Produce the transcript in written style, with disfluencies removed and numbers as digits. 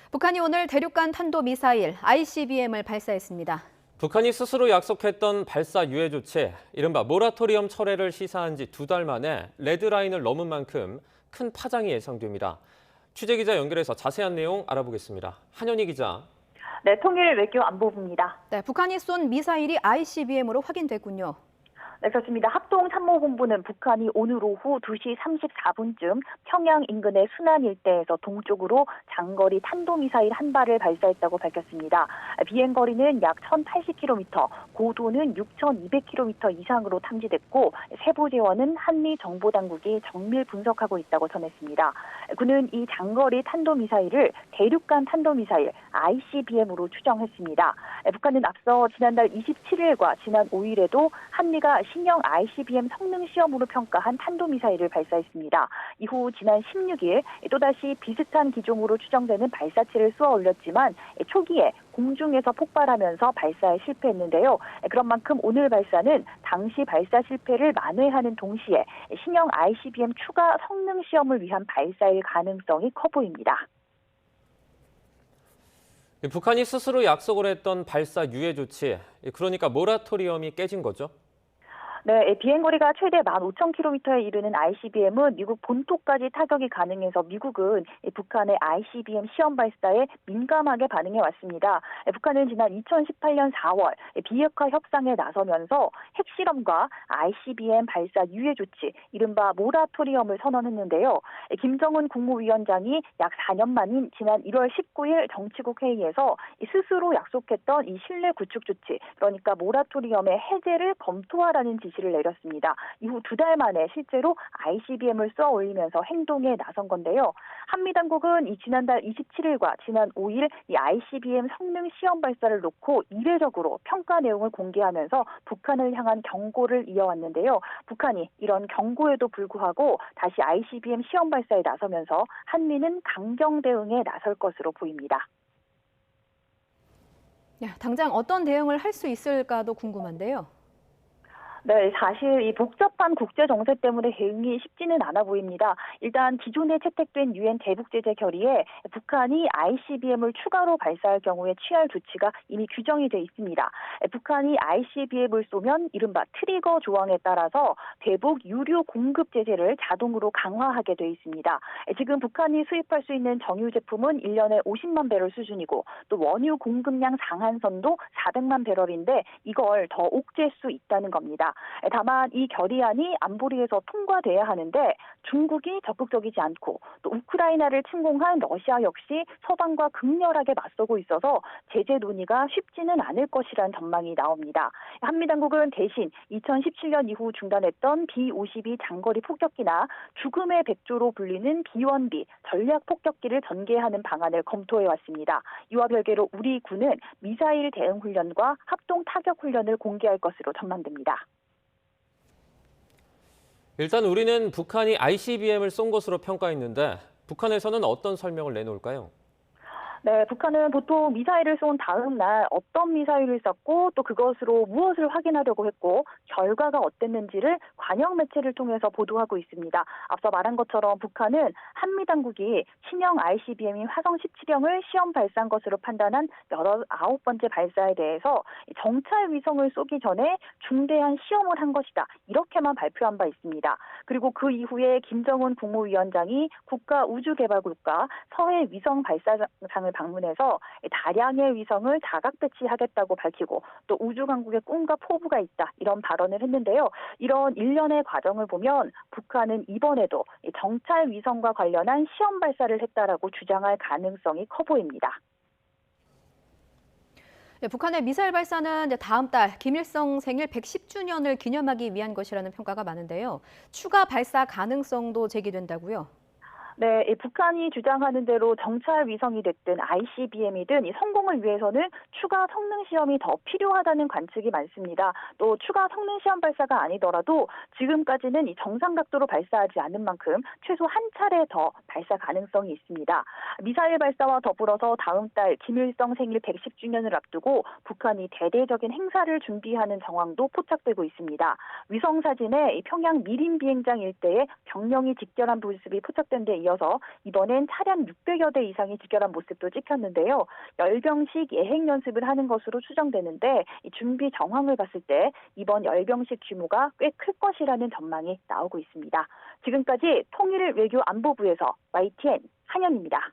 북한이 오늘 대륙간 탄도미사일 ICBM을 발사했습니다. 북한이 스스로 약속했던 발사 유예 조치, 이른바 모라토리엄 철회를 시사한 지 2달 만에 레드라인을 넘은 만큼 큰 파장이 예상됩니다. 취재기자 연결해서 자세한 내용 알아보겠습니다. 한현희 기자. 네, 통일 외교 안보부입니다. 네, 북한이 쏜 미사일이 ICBM으로 확인됐군요. 네, 그렇습니다. 합동参谋본부는 북한이 오늘 오후 2시 34분쯤 평양 인근의 순안 일대에서 동쪽으로 장거리 탄도미사일 한 발을 발사했다고 밝혔습니다. 비행거리는 약 1,080km, 고도는 6,200km 이상으로 탐지됐고 세부 재원은 한미 정보당국이 정밀 분석하고 있다고 전했습니다. 군은 이 장거리 탄도미사일을 대륙간 탄도미사일 ICBM으로 추정했습니다. 북한은 앞서 지난달 27일과 지난 5일에도 한미가 신형 ICBM 성능 시험으로 평가한 탄도미사일을 발사했습니다. 이후 지난 16일 또다시 비슷한 기종으로 추정되는 발사체를 쏘아 올렸지만 초기에 공중에서 폭발하면서 발사에 실패했는데요. 그런 만큼 오늘 발사는 당시 발사 실패를 만회하는 동시에 신형 ICBM 추가 성능 시험을 위한 발사일 가능성이 커 보입니다. 북한이 스스로 약속을 했던 발사 유예 조치, 그러니까 모라토리엄이 깨진 거죠? 네, 비행거리가 최대 15,000km에 이르는 ICBM은 미국 본토까지 타격이 가능해서 미국은 북한의 ICBM 시험 발사에 민감하게 반응해 왔습니다. 북한은 지난 2018년 4월 비핵화 협상에 나서면서 핵실험과 ICBM 발사 유예 조치, 이른바 모라토리엄을 선언했는데요. 김정은 국무위원장이 약 4년 만인 지난 1월 19일 정치국 회의에서 스스로 약속했던 이 신뢰 구축 조치, 그러니까 모라토리엄의 해제를 검토하라는 지시를 내렸습니다. 이후 2달 만에 실제로 ICBM을 쏘아 올리면서 행동에 나선 건데요. 한미 당국은 이 지난달 27일과 지난 5일 이 ICBM 성능 시험 발사를 놓고 이례적으로 평가 내용을 공개하면서 북한을 향한 경고를 이어왔는데요. 북한이 이런 경고에도 불구하고 다시 ICBM 시험 발사에 나서면서 한미는 강경 대응에 나설 것으로 보입니다. 당장 어떤 대응을 할 수 있을까도 궁금한데요. 네, 사실 이 복잡한 국제 정세 때문에 대응이 쉽지는 않아 보입니다. 일단 기존에 채택된 유엔 대북 제재 결의에 북한이 ICBM을 추가로 발사할 경우에 취할 조치가 이미 규정이 돼 있습니다. 북한이 ICBM을 쏘면 이른바 트리거 조항에 따라서 대북 유류 공급 제재를 자동으로 강화하게 돼 있습니다. 지금 북한이 수입할 수 있는 정유 제품은 1년에 50만 배럴 수준이고 또 원유 공급량 상한선도 400만 배럴인데 이걸 더 옥죄할 수 있다는 겁니다. 다만 이 결의안이 안보리에서 통과돼야 하는데 중국이 적극적이지 않고 또 우크라이나를 침공한 러시아 역시 서방과 극렬하게 맞서고 있어서 제재 논의가 쉽지는 않을 것이란 전망이 나옵니다. 한미 당국은 대신 2017년 이후 중단했던 B-52 장거리 폭격기나 죽음의 백조로 불리는 B-1B 전략 폭격기를 전개하는 방안을 검토해 왔습니다. 이와 별개로 우리 군은 미사일 대응 훈련과 합동 타격 훈련을 공개할 것으로 전망됩니다. 일단 우리는 북한이 ICBM을 쏜 것으로 평가했는데 북한에서는 어떤 설명을 내놓을까요? 네, 북한은 보통 미사일을 쏜 다음 날 어떤 미사일을 쐈고 또 그것으로 무엇을 확인하려고 했고 결과가 어땠는지를 관영 매체를 통해서 보도하고 있습니다. 앞서 말한 것처럼 북한은 한미 당국이 신형 ICBM인 화성 17형을 시험 발사한 것으로 판단한 19번째 발사에 대해서 정찰 위성을 쏘기 전에 중대한 시험을 한 것이다. 이렇게만 발표한 바 있습니다. 그리고 그 이후에 김정은 국무위원장이 국가우주개발국가 서해 위성 발사장을 방문해서 다량의 위성을 자각 배치하겠다고 밝히고 또 우주강국의 꿈과 포부가 있다 이런 발언을 했는데요. 이런 일련의 과정을 보면 북한은 이번에도 정찰 위성과 관련한 시험 발사를 했다라고 주장할 가능성이 커 보입니다. 북한의 미사일 발사는 다음 달 김일성 생일 110주년을 기념하기 위한 것이라는 평가가 많은데요. 추가 발사 가능성도 제기된다고요? 네, 북한이 주장하는 대로 정찰 위성이 됐든 ICBM이든 이 성공을 위해서는 추가 성능 시험이 더 필요하다는 관측이 많습니다. 또 추가 성능 시험 발사가 아니더라도 지금까지는 이 정상 각도로 발사하지 않은 만큼 최소 한 차례 더 발사 가능성이 있습니다. 미사일 발사와 더불어서 다음 달 김일성 생일 110주년을 앞두고 북한이 대대적인 행사를 준비하는 정황도 포착되고 있습니다. 위성 사진에 평양 미림 비행장 일대에 병령이 직결한 모습이 포착된 데 이어서 이번엔 차량 600여 대 이상이 집결한 모습도 찍혔는데요. 열병식 예행 연습을 하는 것으로 추정되는데 이 준비 정황을 봤을 때 이번 열병식 규모가 꽤 클 것이라는 전망이 나오고 있습니다. 지금까지 통일 외교 안보부에서 YTN 한현입니다.